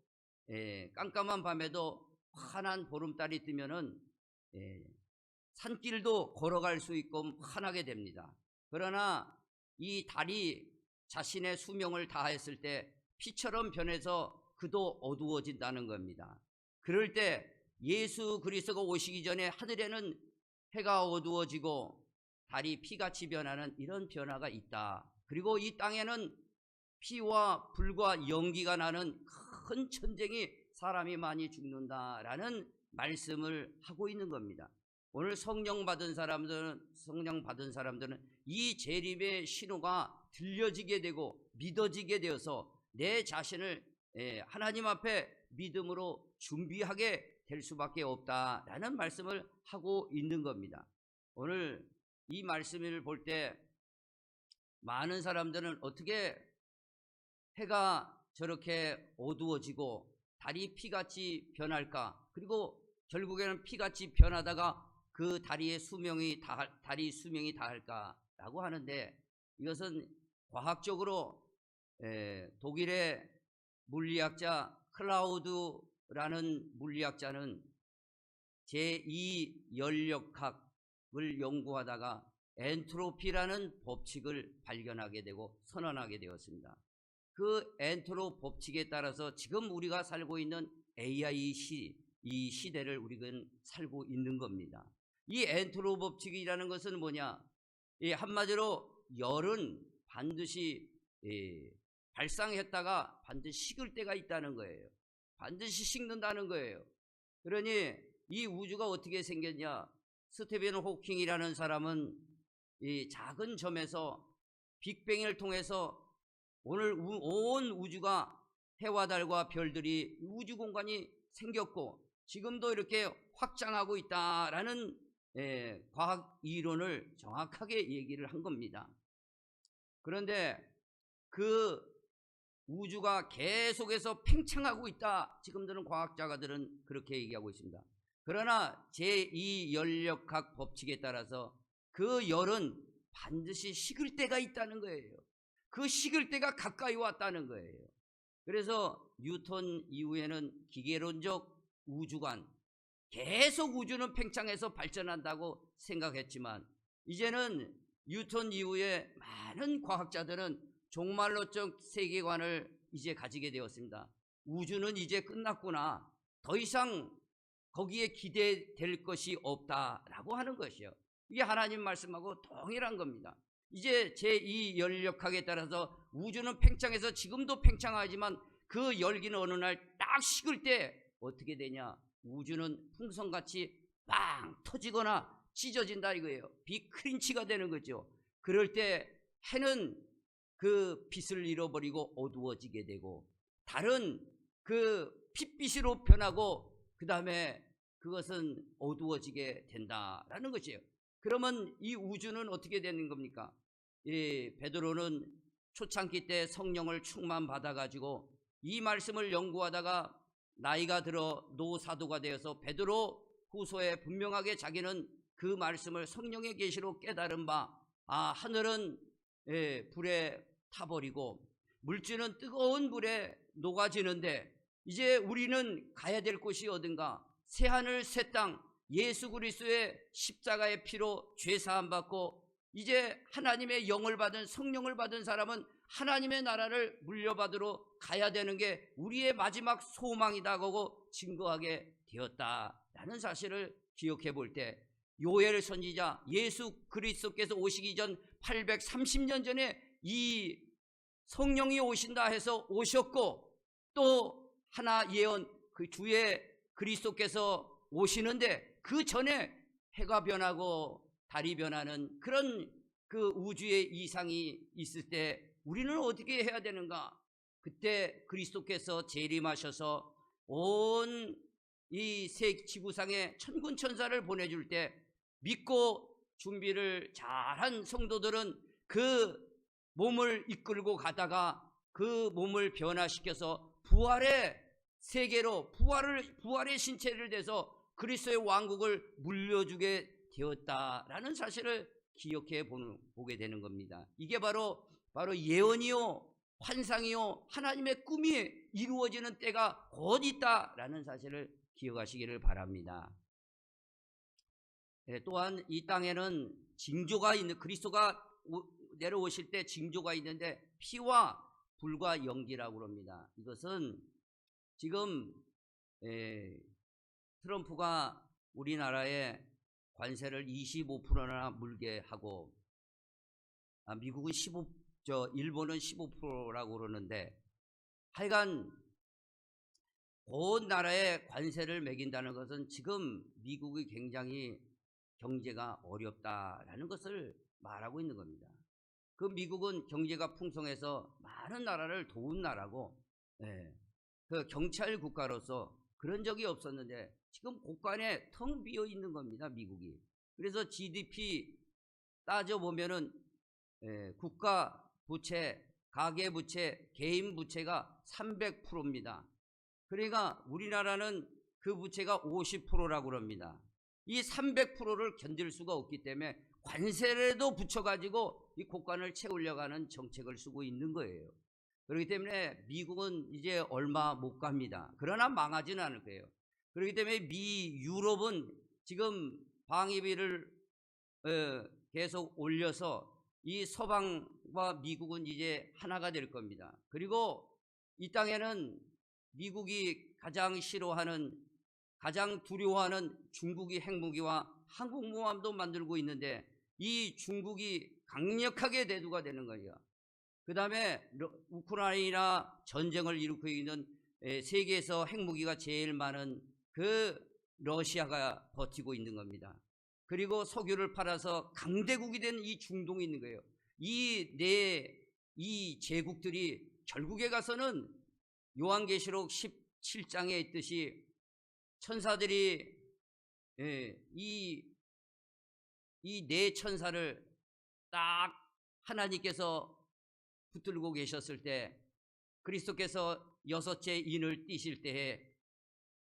깜깜한 밤에도 환한 보름달이 뜨면은 산길도 걸어갈 수 있고 환하게 됩니다. 그러나 이 달이 자신의 수명을 다했을 때 피처럼 변해서 그도 어두워진다는 겁니다. 그럴 때 예수 그리스도가 오시기 전에 하늘에는 해가 어두워지고 달이 피같이 변하는 이런 변화가 있다. 그리고 이 땅에는 피와 불과 연기가 나는 큰 전쟁이 사람이 많이 죽는다라는 말씀을 하고 있는 겁니다. 오늘 성령 받은 사람들은 이 재림의 신호가 들려지게 되고 믿어지게 되어서 내 자신을 하나님 앞에 믿음으로 준비하게 될 수밖에 없다라는 말씀을 하고 있는 겁니다. 오늘 이 말씀을 볼 때 많은 사람들은 어떻게 해가 저렇게 어두워지고 달이 피같이 변할까? 그리고 결국에는 피같이 변하다가 그 달이 수명이 다할까라고 하는데 이것은 과학적으로 독일의 물리학자 클라우드라는 물리학자는 제2연력학을 연구하다가 엔트로피라는 법칙을 발견하게 되고 선언하게 되었습니다. 그 엔트로 법칙에 따라서 지금 우리가 살고 있는 AI 이 시대를 우리는 살고 있는 겁니다. 이 엔트로 법칙이라는 것은 뭐냐? 한마디로 열은 반드시 발상했다가 반드시 식을 때가 있다는 거예요. 반드시 식는다는 거예요. 그러니 이 우주가 어떻게 생겼냐? 스티븐 호킹이라는 사람은 이 작은 점에서 빅뱅을 통해서 오늘 온 우주가 해와 달과 별들이 우주 공간이 생겼고 지금도 이렇게 확장하고 있다라는 과학 이론을 정확하게 얘기를 한 겁니다. 그런데 그 우주가 계속해서 팽창하고 있다. 지금들은 과학자가들은 그렇게 얘기하고 있습니다. 그러나 제2연력학 법칙에 따라서 그 열은 반드시 식을 때가 있다는 거예요. 그 식을 때가 가까이 왔다는 거예요. 그래서 뉴턴 이후에는 기계론적 우주관, 계속 우주는 팽창해서 발전한다고 생각했지만 이제는 뉴턴 이후에 많은 과학자들은 종말론적 세계관을 이제 가지게 되었습니다. 우주는 이제 끝났구나. 더 이상 거기에 기대될 것이 없다라고 하는 것이요. 이게 하나님 말씀하고 동일한 겁니다. 이제 제2 열역학에 따라서 우주는 팽창해서 지금도 팽창하지만 그 열기는 어느 날 딱 식을 때 어떻게 되냐? 우주는 풍선같이 빵 터지거나 찢어진다 이거예요. 빅크린치가 되는 거죠. 그럴 때 해는 그 빛을 잃어버리고 어두워지게 되고 다른 그 핏빛으로 변하고 그 다음에 그것은 어두워지게 된다라는 것이에요. 그러면 이 우주는 어떻게 되는 겁니까? 베드로는 초창기 때 성령을 충만 받아가지고 이 말씀을 연구하다가 나이가 들어 노사도가 되어서 베드로 후서에 분명하게 자기는 그 말씀을 성령의 계시로 깨달은 바 하늘은 불에 타버리고 물질은 뜨거운 불에 녹아지는데 이제 우리는 가야 될 곳이 어딘가? 새하늘 새 땅 예수 그리스도의 십자가의 피로 죄사함 받고 이제 하나님의 영을 받은 성령을 받은 사람은 하나님의 나라를 물려받으러 가야 되는 게 우리의 마지막 소망이다고 증거하게 되었다라는 사실을 기억해 볼 때 요엘 선지자 예수 그리스도께서 오시기 전 830년 전에 이 성령이 오신다 해서 오셨고 또 하나 예언 그 주의 그리스도께서 오시는데 그 전에 해가 변하고 달이 변하는 그런 그 우주의 이상이 있을 때 우리는 어떻게 해야 되는가? 그때 그리스도께서 재림하셔서 온 이 세 지구상에 천군 천사를 보내줄 때 믿고 준비를 잘한 성도들은 그 몸을 이끌고 가다가 그 몸을 변화시켜서 부활의 세계로 부활의 신체를 대서 그리스도의 왕국을 물려주게 되었다라는 사실을 기억해 보게 되는 겁니다. 이게 바로 예언이요 환상이요 하나님의 꿈이 이루어지는 때가 곧 있다라는 사실을 기억하시기를 바랍니다. 또한 이 땅에는 징조가 있는 그리스도가 내려오실 때 징조가 있는데 피와 불과 연기라고 합니다. 이것은 지금 트럼프가 우리나라에 관세를 25%나 물게 하고 미국은 일본은 15%라고 그러는데 하여간 온 나라에 관세를 매긴다는 것은 지금 미국이 굉장히 경제가 어렵다라는 것을 말하고 있는 겁니다. 그 미국은 경제가 풍성해서 많은 나라를 도운 나라고 그 경찰 국가로서 그런 적이 없었는데 지금 곳간에 텅 비어 있는 겁니다. 미국이. 그래서 GDP 따져보면은 국가 부채, 가계 부채, 개인 부채가 300%입니다. 그러니까 우리나라는 그 부채가 50%라고 합니다. 이 300%를 견딜 수가 없기 때문에 관세라도 붙여가지고 이 곳간을 채우려고 하는 정책을 쓰고 있는 거예요. 그렇기 때문에 미국은 이제 얼마 못 갑니다. 그러나 망하지는 않을 거예요. 그렇기 때문에 유럽은 지금 방위비를 계속 올려서 이 서방과 미국은 이제 하나가 될 겁니다. 그리고 이 땅에는 미국이 가장 싫어하는 가장 두려워하는 중국이 핵무기와 항공모함도 만들고 있는데 이 중국이 강력하게 대두가 되는 거예요. 그 다음에 우크라이나 전쟁을 일으키고 있는 세계에서 핵무기가 제일 많은 그 러시아가 버티고 있는 겁니다. 그리고 석유를 팔아서 강대국이 된 이 중동이 있는 거예요. 이 제국들이 결국에 가서는 요한계시록 17장에 있듯이 천사들이 이 네 천사를 딱 하나님께서 붙들고 계셨을 때 그리스도께서 여섯째 인을 띄실 때에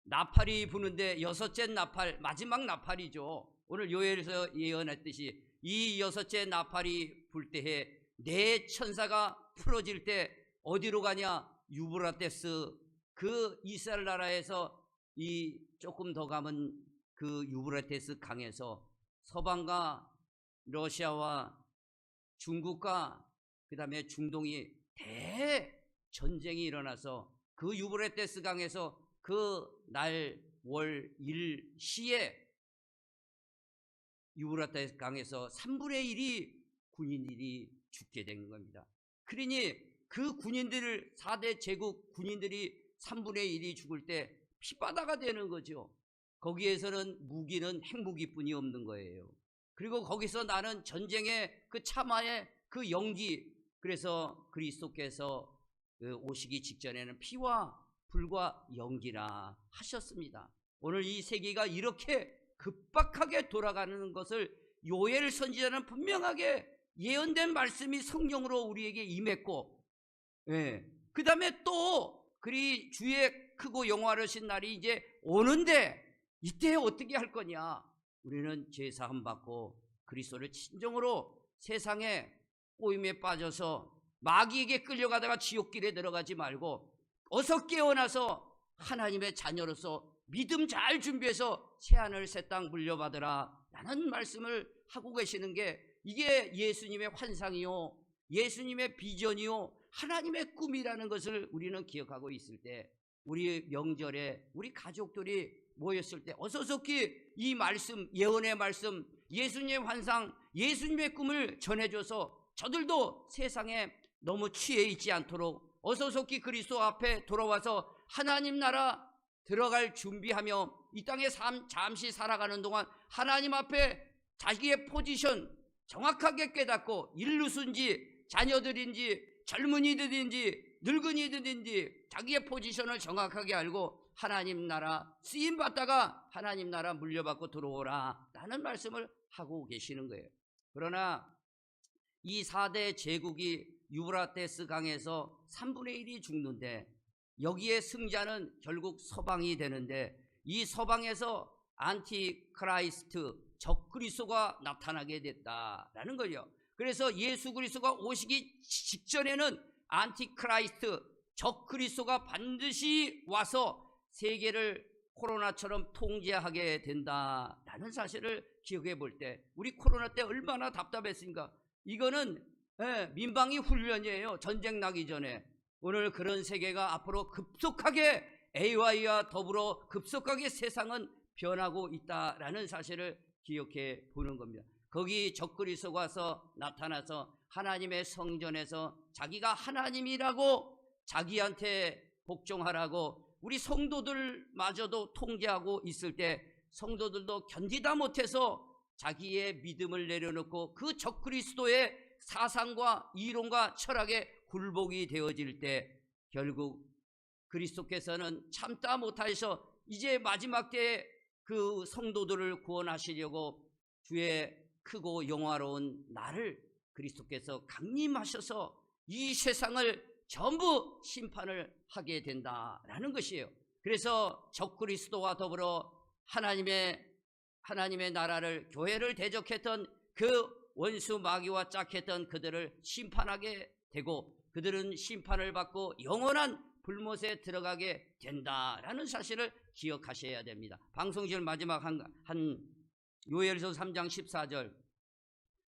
나팔이 부는데 여섯째 나팔 마지막 나팔이죠. 오늘 요엘에서 예언했듯이 이 여섯째 나팔이 불 때에 네 천사가 풀어질 때 어디로 가냐? 유브라테스 그 이스라엘 나라에서 이 조금 더 가면 그 유브라테스 강에서 서방과 러시아와 중국과 그 다음에 중동이 대전쟁이 일어나서 그 유브라테스 강에서 그 날, 월, 일 시에 유브라테스 강에서 3분의 1이 군인들이 죽게 된 겁니다. 그러니 그 군인들을 4대 제국 군인들이 3분의 1이 죽을 때 피바다가 되는 거죠. 거기에서는 무기는 핵무기뿐이 없는 거예요. 그리고 거기서 나는 전쟁의 그 참화의 그 연기, 그래서 그리스도께서 오시기 직전에는 피와 불과 연기라 하셨습니다. 오늘 이 세계가 이렇게 급박하게 돌아가는 것을 요엘 선지자는 분명하게 예언된 말씀이 성령으로 우리에게 임했고, 그 다음에 또 그리 주의 크고 영화로우신 날이 이제 오는데 이때 어떻게 할 거냐? 우리는 죄사함 받고 그리스도를 진정으로 세상에 꼬임에 빠져서 마귀에게 끌려가다가 지옥길에 들어가지 말고 어서 깨어나서 하나님의 자녀로서 믿음 잘 준비해서 새하늘 새 땅 물려받으라 라는 말씀을 하고 계시는 게 이게 예수님의 환상이요, 예수님의 비전이요, 하나님의 꿈이라는 것을 우리는 기억하고 있을 때, 우리 명절에 우리 가족들이 모였을 때 어서속히 이 말씀, 예언의 말씀, 예수님의 환상, 예수님의 꿈을 전해줘서 저들도 세상에 너무 취해 있지 않도록 어서속히 그리스도 앞에 돌아와서 하나님 나라 들어갈 준비하며 이 땅에 잠시 살아가는 동안 하나님 앞에 자기의 포지션 정확하게 깨닫고, 일루수인지 자녀들인지 젊은이들인지 늙은이들인지 자기의 포지션을 정확하게 알고 하나님 나라 쓰임받다가 하나님 나라 물려받고 들어오라 라는 말씀을 하고 계시는 거예요. 그러나 이 4대 제국이 유브라테스 강에서 3분의 1이 죽는데 여기에 승자는 결국 서방이 되는데, 이 서방에서 안티크라이스트 적그리스도가 나타나게 됐다라는 거예요. 그래서 예수 그리스도가 오시기 직전에는 안티크라이스트 적그리스도가 반드시 와서 세계를 코로나처럼 통제하게 된다라는 사실을 기억해 볼 때, 우리 코로나 때 얼마나 답답했습니까? 이거는 민방위 훈련이에요. 전쟁 나기 전에. 오늘 그런 세계가 앞으로 급속하게 AI와 더불어 급속하게 세상은 변하고 있다라는 사실을 기억해 보는 겁니다. 거기 적그리스도가 와서 나타나서 하나님의 성전에서 자기가 하나님이라고 자기한테 복종하라고 우리 성도들마저도 통제하고 있을 때, 성도들도 견디다 못해서 자기의 믿음을 내려놓고 그 적그리스도의 사상과 이론과 철학에 굴복이 되어질 때, 결국 그리스도께서는 참다 못하셔서 이제 마지막 때에 그 성도들을 구원하시려고 주의 크고 영화로운 날을 그리스도께서 강림하셔서 이 세상을 전부 심판을 하게 된다라는 것이에요. 그래서 적그리스도와 더불어 하나님의 나라를, 교회를 대적했던 그 원수 마귀와 짝했던 그들을 심판하게 되고, 그들은 심판을 받고 영원한 불못에 들어가게 된다라는 사실을 기억하셔야 됩니다. 방송실 마지막 한 요엘서 3장 14절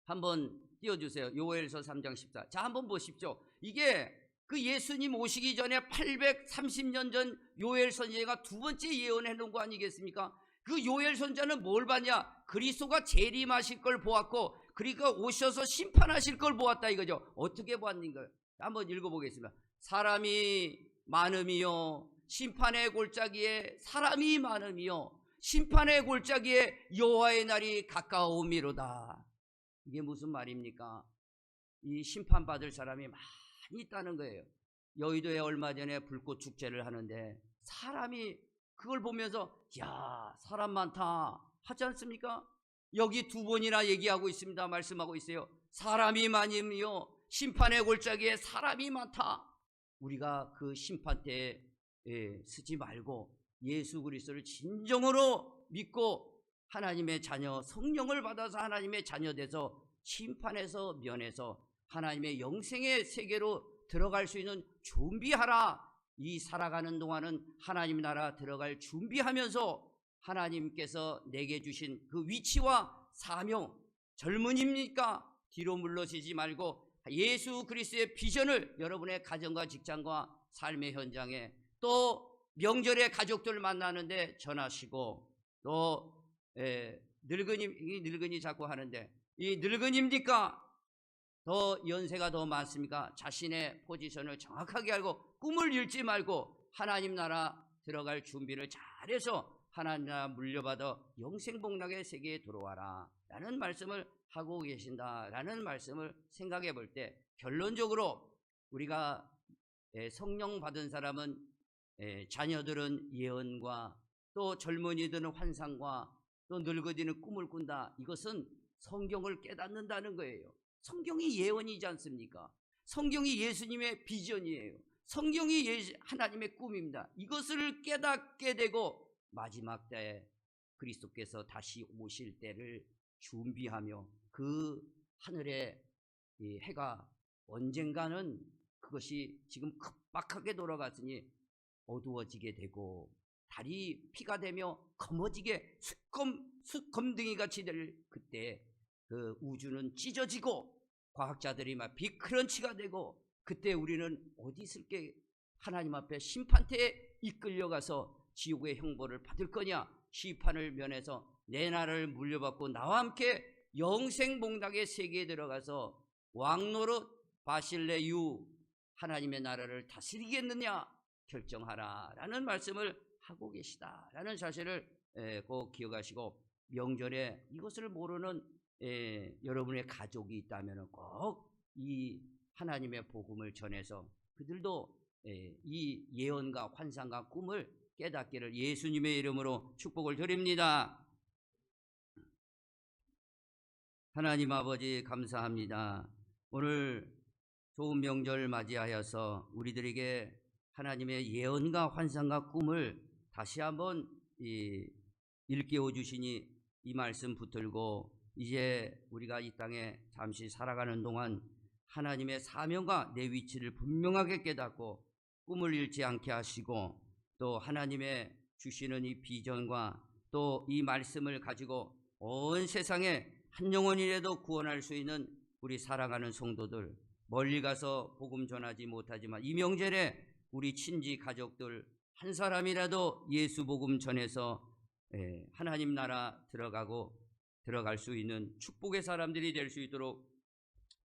한번 띄워주세요. 요엘서 3장 14. 자, 한번 보십시오. 이게 그 예수님 오시기 전에 830년 전 요엘 선지자가 두 번째 예언해 놓은 거 아니겠습니까? 그 요엘 선지자는 뭘 봤냐? 그리스도가 재림하실 걸 보았고, 그러니까 오셔서 심판하실 걸 보았다 이거죠. 어떻게 보았는가? 한번 읽어보겠습니다. 사람이 많음이요, 심판의 골짜기에 사람이 많음이요, 심판의 골짜기에 여호와의 날이 가까우미로다. 이게 무슨 말입니까? 이 심판받을 사람이 많이 있다는 거예요. 여의도에 얼마 전에 불꽃 축제를 하는데 사람이 그걸 보면서 야, 사람 많다 하지 않습니까? 여기 두 번이나 얘기하고 있습니다. 말씀하고 있어요. 사람이 많으며 심판의 골짜기에 사람이 많다. 우리가 그 심판 때에 쓰지 말고 예수 그리스도를 진정으로 믿고 하나님의 자녀, 성령을 받아서 하나님의 자녀 돼서 심판에서 면해서 하나님의 영생의 세계로 들어갈 수 있는 준비하라. 이 살아가는 동안은 하나님 나라 들어갈 준비하면서 하나님께서 내게 주신 그 위치와 사명, 젊은입니까? 뒤로 물러서지 말고 예수 그리스도의 비전을 여러분의 가정과 직장과 삶의 현장에, 또 명절에 가족들 만나는데 전하시고, 또 늙은이 자꾸 하는데 이 늙은입니까? 더 연세가 더 많습니까? 자신의 포지션을 정확하게 알고 꿈을 잃지 말고 하나님 나라 들어갈 준비를 잘해서 하나님 나라 물려받아 영생복락의 세계에 들어와라 라는 말씀을 하고 계신다라는 말씀을 생각해 볼 때, 결론적으로 우리가 성령 받은 사람은, 자녀들은 예언과, 또 젊은이들은 환상과, 또 늙은이는 꿈을 꾼다. 이것은 성경을 깨닫는다는 거예요. 성경이 예언이지 않습니까? 성경이 예수님의 비전이에요. 성경이 하나님의 꿈입니다. 이것을 깨닫게 되고 마지막 때에 그리스도께서 다시 오실 때를 준비하며, 그 하늘의 이 해가 언젠가는 그것이 지금 급박하게 돌아갔으니 어두워지게 되고 달이 피가 되며 검어지게 수검둥이 같이 될 그때 그 우주는 찢어지고 과학자들이 막 빅크런치가 되고, 그때 우리는 어디 있을게? 하나님 앞에 심판대에 이끌려가서 지옥의 형벌을 받을 거냐? 시판을 면해서 내 나라를 물려받고 나와 함께 영생복락의 세계에 들어가서 왕노릇 바실레유 하나님의 나라를 다스리겠느냐 결정하라 라는 말씀을 하고 계시다라는 사실을 꼭 기억하시고, 명절에 이것을 모르는 여러분의 가족이 있다면 꼭 이 하나님의 복음을 전해서 그들도 이 예언과 환상과 꿈을 깨닫기를 예수님의 이름으로 축복을 드립니다. 하나님 아버지 감사합니다. 오늘 좋은 명절 맞이하여서 우리들에게 하나님의 예언과 환상과 꿈을 다시 한번 일깨워 주시니 이 말씀 붙들고 이제 우리가 이 땅에 잠시 살아가는 동안 하나님의 사명과 내 위치를 분명하게 깨닫고 꿈을 잃지 않게 하시고, 또 하나님의 주시는 이 비전과 또 이 말씀을 가지고 온 세상에 한 영혼이라도 구원할 수 있는 우리 살아가는 성도들, 멀리 가서 복음 전하지 못하지만 이 명절에 우리 친지 가족들 한 사람이라도 예수 복음 전해서 하나님 나라 들어갈 수 있는 축복의 사람들이 될 수 있도록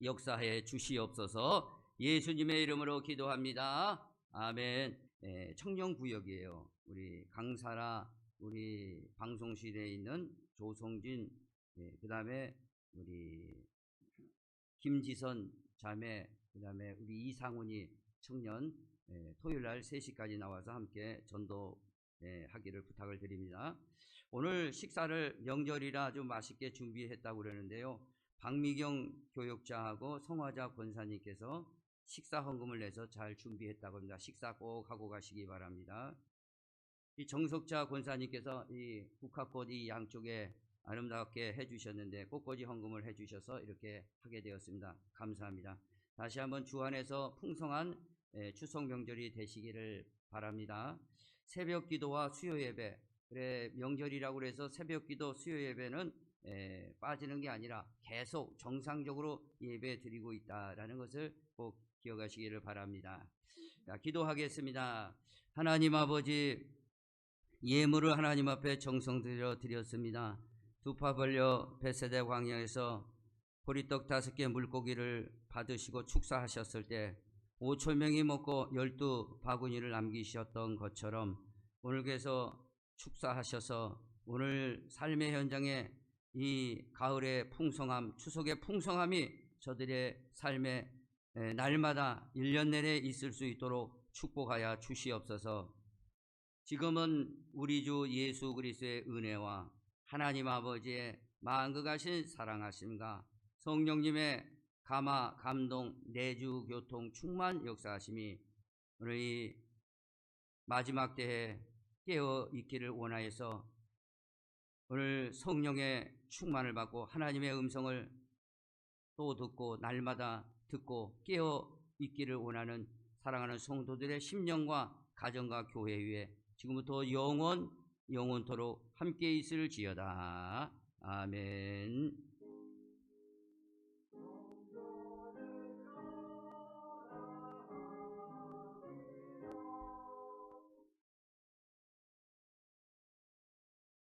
역사해 주시옵소서. 예수님의 이름으로 기도합니다. 아멘. 청년구역이에요. 우리 강사라, 우리 방송실에 있는 조성진, 그 다음에 우리 김지선 자매, 그 다음에 우리 이상훈이 청년, 토요일날 3시까지 나와서 함께 전도하기를 부탁을 드립니다. 오늘 식사를 명절이라 좀 맛있게 준비했다고 그러는데요. 박미경 교육자하고 성화자 권사님께서 식사 헌금을 내서 잘 준비했다고 합니다. 식사 꼭 하고 가시기 바랍니다. 이 정석자 권사님께서 이 국화꽃 이 양쪽에 아름답게 해주셨는데 꽃꽂이 헌금을 해주셔서 이렇게 하게 되었습니다. 감사합니다. 다시 한번 주 안에서 풍성한 추석 명절이 되시기를 바랍니다. 새벽 기도와 수요 예배, 그래 명절이라고 해서 새벽 기도 수요 예배는 빠지는 게 아니라 계속 정상적으로 예배 드리고 있다라는 것을 꼭 기억하시기를 바랍니다. 자, 기도하겠습니다. 하나님 아버지, 예물을 하나님 앞에 정성 들여 드렸습니다. 두 파 벌려 벳세다 광야에서 보리떡 5개 물고기를 받으시고 축사하셨을 때 5,000명이 먹고 12바구니를 남기셨던 것처럼 오늘께서 축사하셔서 오늘 삶의 현장에 이 가을의 풍성함, 추석의 풍성함이 저들의 삶에 날마다 1년 내내 있을 수 있도록 축복하여 주시옵소서. 지금은 우리 주 예수 그리스도의 은혜와 하나님 아버지의 만극하신 사랑하심과 성령님의 감화, 감동, 내주, 교통, 충만 역사하심이 오늘 이 마지막 때에 깨어 있기를 원하여서 오늘 성령의 충만을 받고 하나님의 음성을 또 듣고 날마다 듣고 깨어 있기를 원하는 사랑하는 성도들의 심령과 가정과 교회 위에 지금부터 영원토록 함께 있을지어다. 아멘.